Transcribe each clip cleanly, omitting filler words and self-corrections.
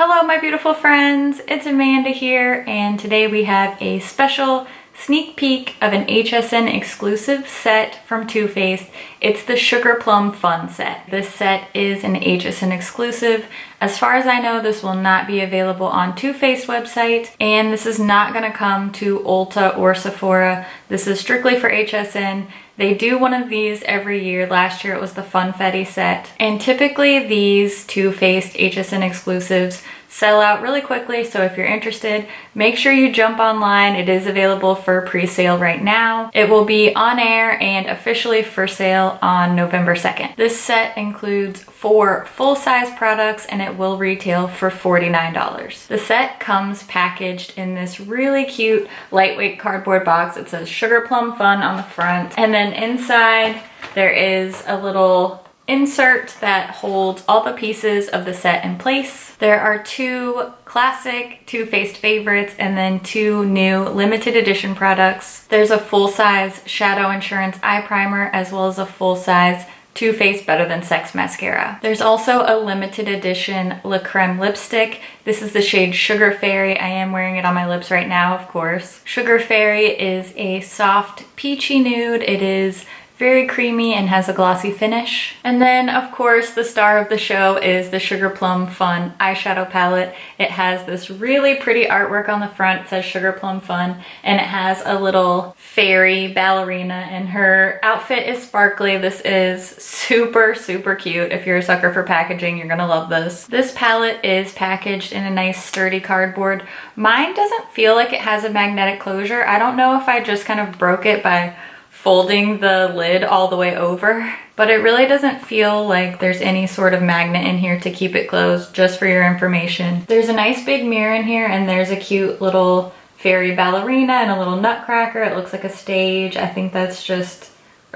Hello my beautiful friends, it's Amanda here, and today we have a special sneak peek of an HSN exclusive set from Too Faced. It's the Sugar Plum Fun set. This set is an HSN exclusive. As far as I know, this will not be available on Too Faced website, and this is not going to come to Ulta or Sephora. This is strictly for HSN. They do one of these every year. Last year it was the Funfetti set. And typically these Too Faced HSN exclusives sell out really quickly, so if you're interested, make sure you jump online. It is available for pre-sale right now. It will be on air and officially for sale on November 2nd. This set includes 4 full-size products and it will retail for $49. The set comes packaged in this really cute lightweight cardboard box. It says Sugar Plum Fun on the front, and then inside there is a little insert that holds all the pieces of the set in place. There are 2 classic Too Faced favorites and then 2 new limited edition products. There's a full-size Shadow Insurance eye primer as well as a full-size Too Faced Better Than Sex mascara. There's also a limited edition La Creme lipstick. This is the shade Sugar Fairy. I am wearing it on my lips right now, of course. Sugar Fairy is a soft peachy nude. It is very creamy and has a glossy finish. And then of course the star of the show is the Sugar Plum Fun eyeshadow palette. It has this really pretty artwork on the front. It says Sugar Plum Fun, and it has a little fairy ballerina, and her outfit is sparkly. This is super cute. If you're a sucker for packaging, you're gonna love this. This palette is packaged in a nice sturdy cardboard. Mine doesn't feel like it has a magnetic closure. I don't know if I just kind of broke it by folding the lid all the way over, but it really doesn't feel like there's any sort of magnet in here to keep it closed, just for your information. There's a nice big mirror in here, and there's a cute little fairy ballerina and a little nutcracker. It looks like a stage. I think that's just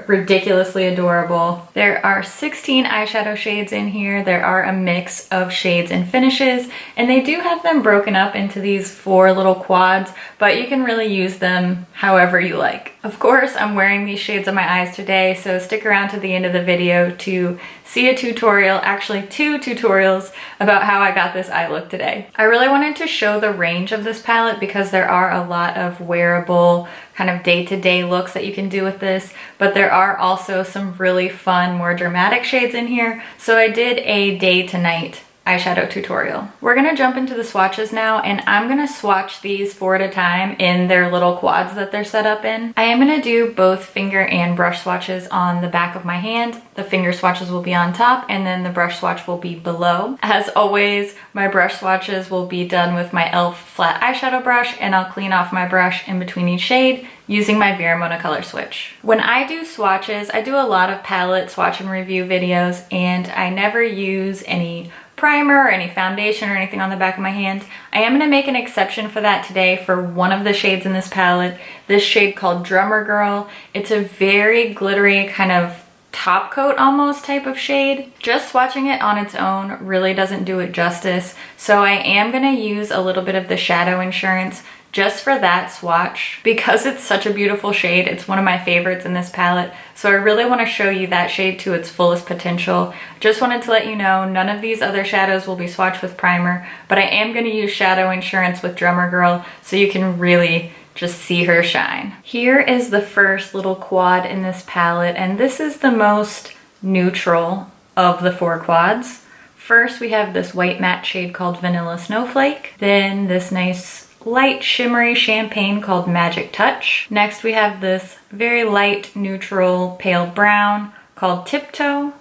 ridiculously adorable. There are 16 eyeshadow shades in here. There are a mix of shades and finishes, and they do have them broken up into these 4 little quads, but you can really use them however you like. Of course, I'm wearing these shades on my eyes today, so stick around to the end of the video to see a tutorial, actually 2 tutorials, about how I got this eye look today. I really wanted to show the range of this palette because there are a lot of wearable kind of day-to-day looks that you can do with this, but there are also some really fun, more dramatic shades in here. So I did a day to night eyeshadow tutorial. We're gonna jump into the swatches now, and I'm gonna swatch these 4 at a time in their little quads that they're set up in. I am gonna do both finger and brush swatches on the back of my hand. The finger swatches will be on top, and then the brush swatch will be below. As always, my brush swatches will be done with my e.l.f. flat eyeshadow brush, and I'll clean off my brush in between each shade using my Veramona color switch. When I do swatches, I do a lot of palette swatch and review videos, and I never use any primer or any foundation or anything on the back of my hand. I am going to make an exception for that today for one of the shades in this palette, this shade called Drummer Girl. It's a very glittery kind of top coat almost type of shade. Just swatching it on its own really doesn't do it justice, so I am going to use a little bit of the Shadow Insurance just for that swatch. Because it's such a beautiful shade, it's one of my favorites in this palette, so I really want to show you that shade to its fullest potential. Just wanted to let you know none of these other shadows will be swatched with primer, but I am going to use Shadow Insurance with Drummer Girl so you can really just see her shine. Here is the first little quad in this palette, and this is the most neutral of the 4 quads. First we have this white matte shade called Vanilla Snowflake, then this nice light shimmery champagne called Magic Touch. Next we have this very light neutral pale brown called Tiptoe,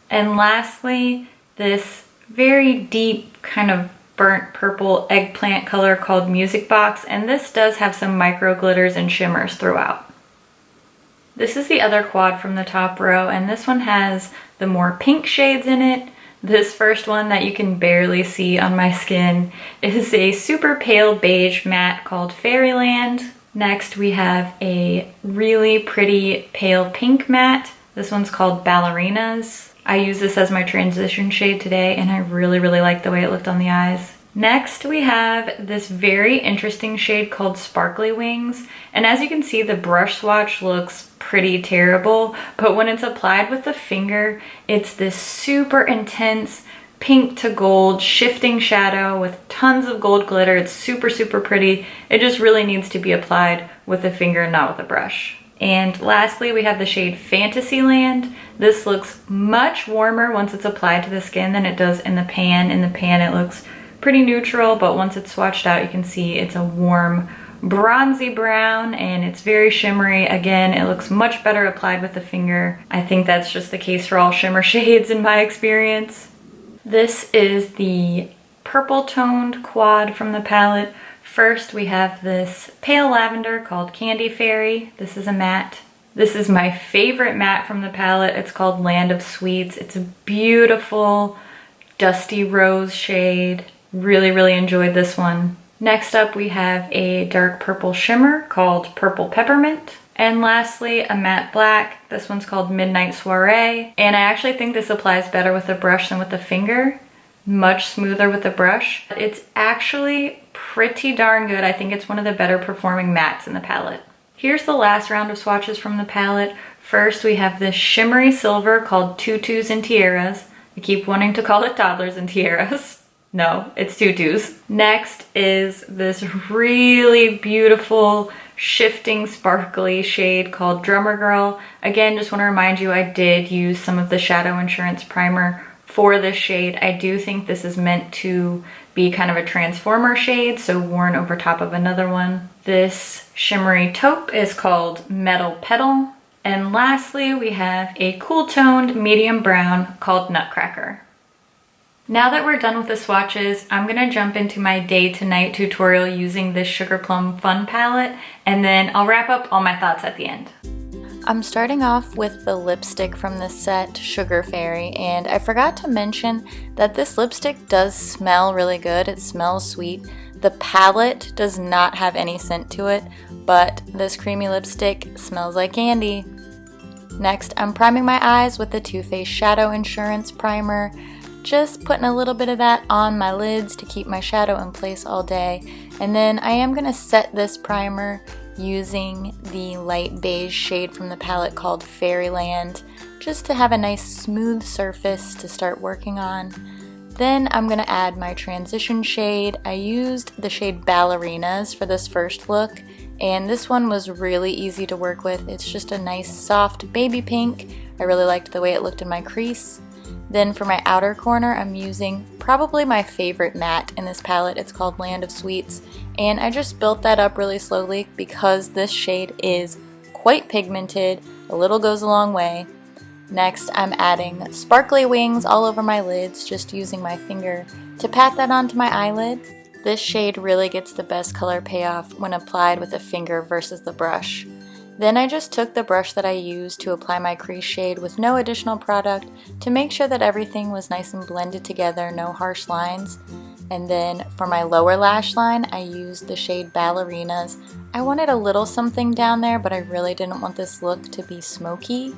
and lastly this very deep kind of burnt purple eggplant color called Music Box, and this does have some micro glitters and shimmers throughout. This is the other quad from the top row, and this one has the more pink shades in it. This first one that you can barely see on my skin is a super pale beige matte called Fairyland. Next we have a really pretty pale pink matte. This one's called Ballerinas. I use this as my transition shade today, and I really like the way it looked on the eyes. Next we have this very interesting shade called Sparkly Wings, and as you can see the brush swatch looks pretty terrible, but when it's applied with the finger it's this super intense pink to gold shifting shadow with tons of gold glitter. It's super, super pretty. It just really needs to be applied with a finger, not with a brush. And lastly, we have the shade Fantasyland. This looks much warmer once it's applied to the skin than it does in the pan. In the pan, it looks pretty neutral, but once it's swatched out, you can see it's a warm bronzy brown and it's very shimmery. Again, it looks much better applied with the finger. I think that's just the case for all shimmer shades in my experience. This is the purple toned quad from the palette. First, we have this pale lavender called Candy Fairy. This is a matte. This is my favorite matte from the palette. It's called Land of Sweets. It's a beautiful dusty rose shade. Really, really enjoyed this one. Next up, we have a dark purple shimmer called Purple Peppermint. And lastly, a matte black. This one's called Midnight Soiree. And I actually think this applies better with the brush than with the finger. Much smoother with the brush. It's actually pretty darn good. I think it's one of the better performing mattes in the palette. Here's the last round of swatches from the palette. First, we have this shimmery silver called Tutus and Tiaras. I keep wanting to call it toddlers and tiaras. No, it's tutus. Next is this really beautiful shifting sparkly shade called Drummer Girl. Again, just want to remind you, I did use some of the Shadow Insurance primer for this shade. I do think this is meant to be kind of a transformer shade, so worn over top of another one. This shimmery taupe is called Metal Petal. And lastly, we have a cool toned medium brown called Nutcracker. Now that we're done with the swatches, I'm gonna jump into my day to night tutorial using this Sugar Plum Fun palette, and then I'll wrap up all my thoughts at the end. I'm starting off with the lipstick from this set, Sugar Fairy, and I forgot to mention that this lipstick does smell really good. It smells sweet. The palette does not have any scent to it, but this creamy lipstick smells like candy. Next, I'm priming my eyes with the Too Faced Shadow Insurance primer. Just putting a little bit of that on my lids to keep my shadow in place all day. And then I am going to set this primer using the light beige shade from the palette called Fairyland, just to have a nice smooth surface to start working on. Then I'm going to add my transition shade. I used the shade Ballerinas for this first look, and this one was really easy to work with. It's just a nice soft baby pink. I really liked the way it looked in my crease. Then for my outer corner, I'm using probably my favorite matte in this palette. It's called Land of Sweets, and I just built that up really slowly because this shade is quite pigmented. A little goes a long way. Next, I'm adding sparkly wings all over my lids, just using my finger to pat that onto my eyelid. This shade really gets the best color payoff when applied with a finger versus the brush. Then I just took the brush that I used to apply my crease shade with no additional product to make sure that everything was nice and blended together, no harsh lines. And then for my lower lash line, I used the shade Ballerinas. I wanted a little something down there, but I really didn't want this look to be smoky.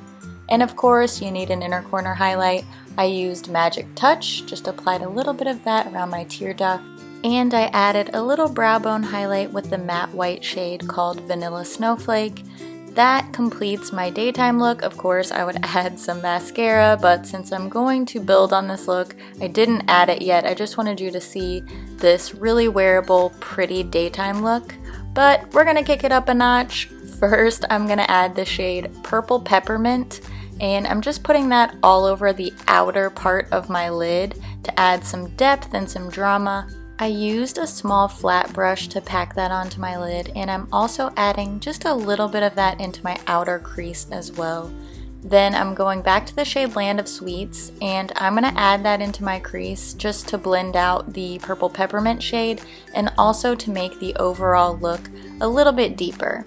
And of course, you need an inner corner highlight. I used Magic Touch, just applied a little bit of that around my tear duct. And I added a little brow bone highlight with the matte white shade called Vanilla Snowflake. That completes my daytime look. Of course, I would add some mascara, but since I'm going to build on this look, I didn't add it yet. I just wanted you to see this really wearable, pretty daytime look. But we're gonna kick it up a notch. First, I'm gonna add the shade Purple Peppermint, and I'm just putting that all over the outer part of my lid to add some depth and some drama. I used a small flat brush to pack that onto my lid, and I'm also adding just a little bit of that into my outer crease as well. Then I'm going back to the shade Land of Sweets, and I'm going to add that into my crease just to blend out the Purple Peppermint shade and also to make the overall look a little bit deeper.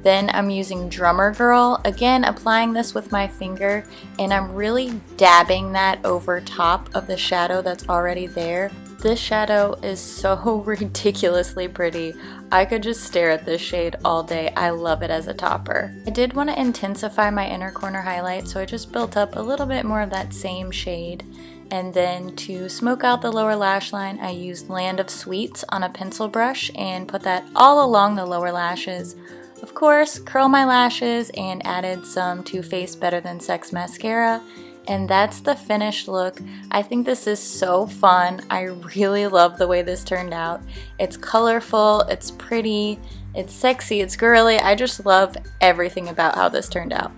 Then I'm using Drummer Girl, again applying this with my finger, and I'm really dabbing that over top of the shadow that's already there. This shadow is so ridiculously pretty. I could just stare at this shade all day. I love it as a topper. I did want to intensify my inner corner highlight, so I just built up a little bit more of that same shade. And then to smoke out the lower lash line, I used Land of Sweets on a pencil brush and put that all along the lower lashes. Of course, curl my lashes and added some Too Faced Better Than Sex mascara. And that's the finished look. I think this is so fun. I really love the way this turned out. It's colorful, it's pretty, it's sexy, it's girly. I just love everything about how this turned out.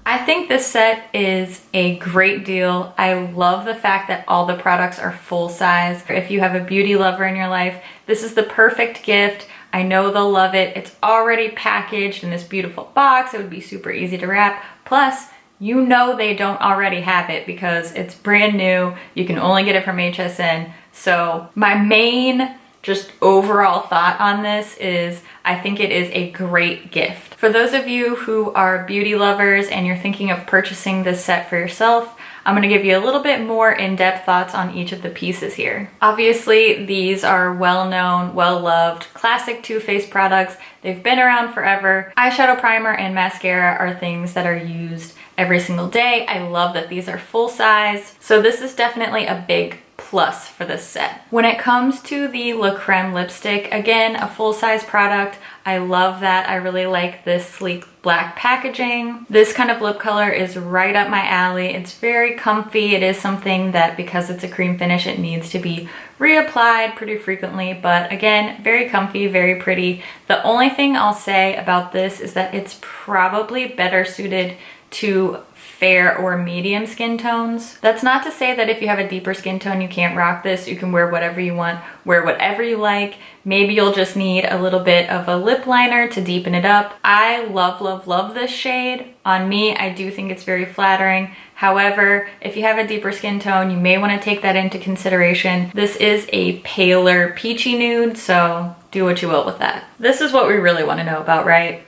I think this set is a great deal. I love the fact that all the products are full size. If you have a beauty lover in your life, this is the perfect gift. I know they'll love it. It's already packaged in this beautiful box. It would be super easy to wrap. Plus, you know they don't already have it because it's brand new. You can only get it from HSN. So my main just overall thought on this is I think it is a great gift. For those of you who are beauty lovers and you're thinking of purchasing this set for yourself, I'm gonna give you a little bit more in-depth thoughts on each of the pieces here. Obviously, these are well-known, well-loved, classic Too Faced products. They've been around forever. Eyeshadow primer and mascara are things that are used every single day. I love that these are full size. So this is definitely a big plus for this set. When it comes to the La Creme lipstick, again, a full-size product. I love that. I really like this sleek black packaging. This kind of lip color is right up my alley. It's very comfy. It is something that, because it's a cream finish, it needs to be reapplied pretty frequently, but again, very comfy, very pretty. The only thing I'll say about this is that it's probably better suited to fair or medium skin tones. That's not to say that if you have a deeper skin tone, you can't rock this. You can wear whatever you want, wear whatever you like. Maybe you'll just need a little bit of a lip liner to deepen it up. I love, love, love this shade. On me, I do think it's very flattering. However, if you have a deeper skin tone, you may want to take that into consideration. This is a paler peachy nude, so do what you will with that. This is what we really want to know about, right?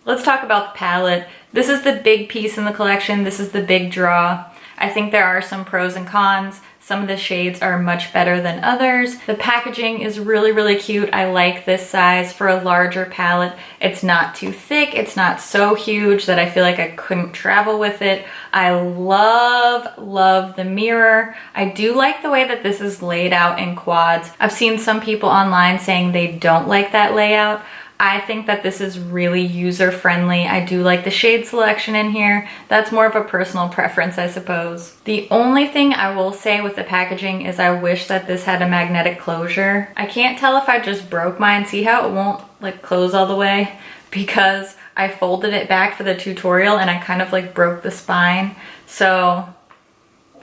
Let's talk about the palette. This is the big piece in the collection. This is the big draw. I think there are some pros and cons. Some of the shades are much better than others. The packaging is really, really cute. I like this size for a larger palette. It's not too thick. It's not so huge that I feel like I couldn't travel with it. I love, love the mirror. I do like the way that this is laid out in quads. I've seen some people online saying they don't like that layout. I think that this is really user-friendly. I do like the shade selection in here. That's more of a personal preference, I suppose. The only thing I will say with the packaging is I wish that this had a magnetic closure. I can't tell if I just broke mine. See how it won't like close all the way? Because I folded it back for the tutorial and I kind of like broke the spine. So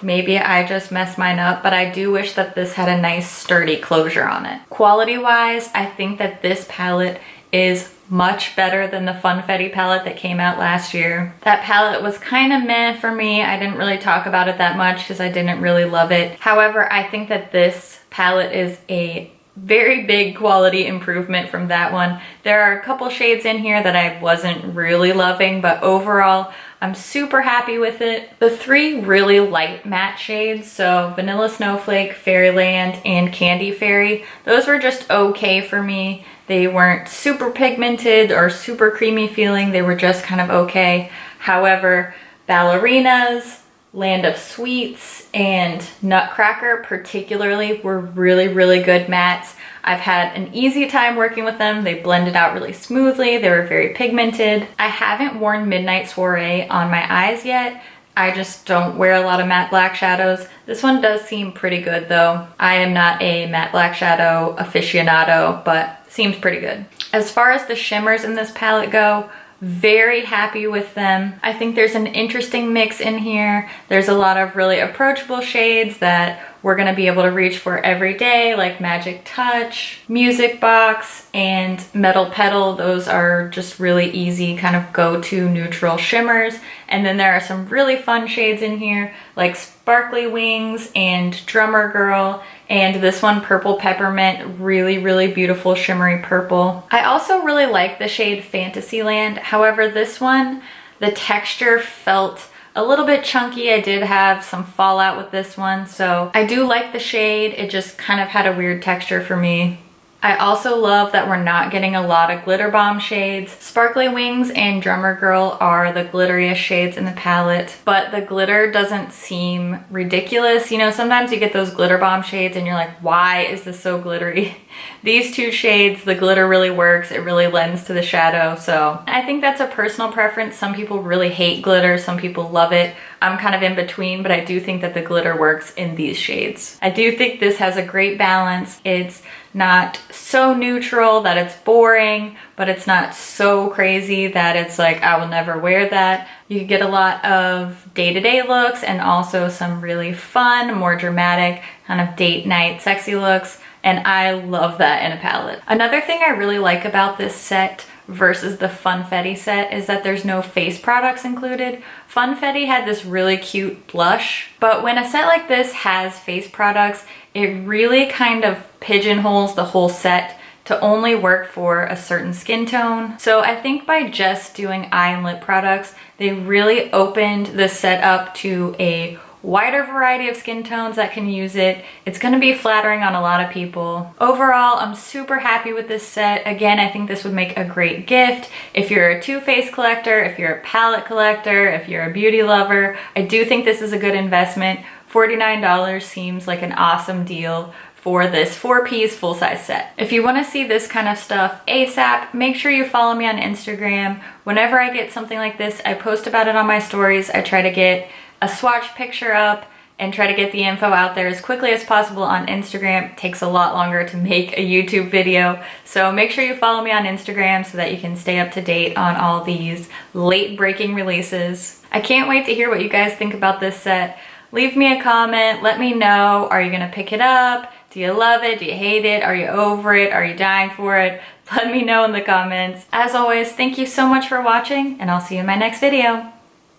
maybe I just messed mine up, but I do wish that this had a nice sturdy closure on it. Quality-wise, I think that this palette is much better than the Funfetti palette that came out last year. That palette was kind of meh for me. I didn't really talk about it that much because I didn't really love it. However, I think that this palette is a very big quality improvement from that one. There are a couple shades in here that I wasn't really loving, but overall, I'm super happy with it. The three really light matte shades, so Vanilla Snowflake, Fairyland, and Candy Fairy, those were just okay for me. They weren't super pigmented or super creamy feeling. They were just kind of okay. However, Ballerinas, Land of Sweets, and Nutcracker particularly were really, really good mattes. I've had an easy time working with them. They blended out really smoothly. They were very pigmented. I haven't worn Midnight Soiree on my eyes yet. I just don't wear a lot of matte black shadows. This one does seem pretty good though. I am not a matte black shadow aficionado, but seems pretty good. As far as the shimmers in this palette go, very happy with them. I think there's an interesting mix in here. There's a lot of really approachable shades that we're gonna be able to reach for every day, like Magic Touch, Music Box, and Metal Petal. Those are just really easy kind of go-to neutral shimmers. And then there are some really fun shades in here, like Sparkly Wings and Drummer Girl, and this one, Purple Peppermint, really, really beautiful shimmery purple. I also really like the shade Fantasyland. However, this one, the texture felt a little bit chunky. I did have some fallout with this one, so I do like the shade. It just kind of had a weird texture for me. I also love that we're not getting a lot of glitter bomb shades. Sparkly Wings and Drummer Girl are the glitteriest shades in the palette, but the glitter doesn't seem ridiculous. You know, sometimes you get those glitter bomb shades and you're like, why is this so glittery? These two shades, the glitter really works. It really lends to the shadow. So I think that's a personal preference. Some people really hate glitter. Some people love it. I'm kind of in between, but I do think that the glitter works in these shades. I do think this has a great balance. It's not so neutral that it's boring, but it's not so crazy that it's like, I will never wear that. You can get a lot of day-to-day looks and also some really fun, more dramatic kind of date night sexy looks. And I love that in a palette. Another thing I really like about this set versus the Funfetti set is that there's no face products included. Funfetti had this really cute blush, but when a set like this has face products, it really kind of pigeonholes the whole set to only work for a certain skin tone. So I think by just doing eye and lip products, they really opened the set up to a wider variety of skin tones that can use it. It's gonna be flattering on a lot of people. Overall, I'm super happy with this set. Again, I think this would make a great gift. If you're a Too Faced collector, if you're a palette collector, if you're a beauty lover, I do think this is a good investment. $49 seems like an awesome deal for this 4-piece full-size set. If you want to see this kind of stuff ASAP, make sure you follow me on Instagram. Whenever I get something like this, I post about it on my stories. I try to get a swatch picture up and try to get the info out there as quickly as possible on Instagram. It takes a lot longer to make a YouTube video. So make sure you follow me on Instagram so that you can stay up to date on all these late breaking releases. I can't wait to hear what you guys think about this set. Leave me a comment, let me know. Are you gonna pick it up? Do you love it? Do you hate it? Are you over it? Are you dying for it? Let me know in the comments. As always, thank you so much for watching, and I'll see you in my next video.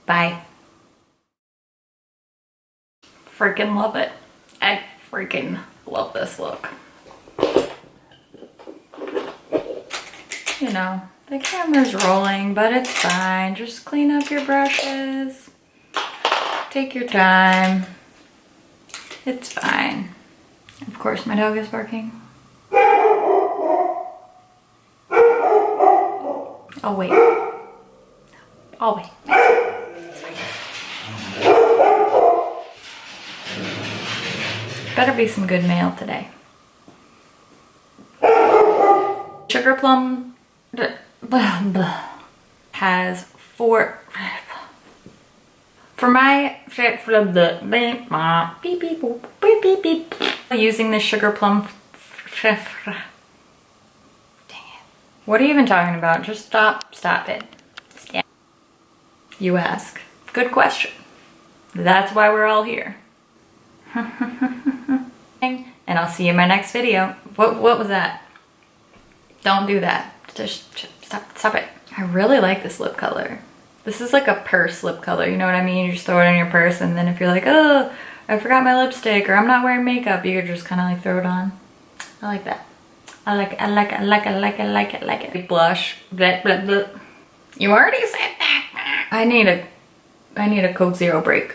Bye. Freaking love it. I freaking love this look. You know, the camera's rolling, but it's fine. Just clean up your brushes. Take your time. It's fine. Of course, my dog is barking. Oh, wait. Oh, wait. It's fine. Better be some good mail today. Sugar Plum has for my using the Sugar Plum. Dang it. What are you even talking about? Just stop it. You ask. Good question. That's why we're all here. And I'll see you in my next video. What was that? Don't do that. Just stop it. I really like this lip color. This is like a purse lip color, you know what I mean? You just throw it in your purse, and then if you're like, oh, I forgot my lipstick, or I'm not wearing makeup, you could just kind of like throw it on. I like that. I like it. Blush. Blah, blah, blah. You already said that. I need a Coke Zero break.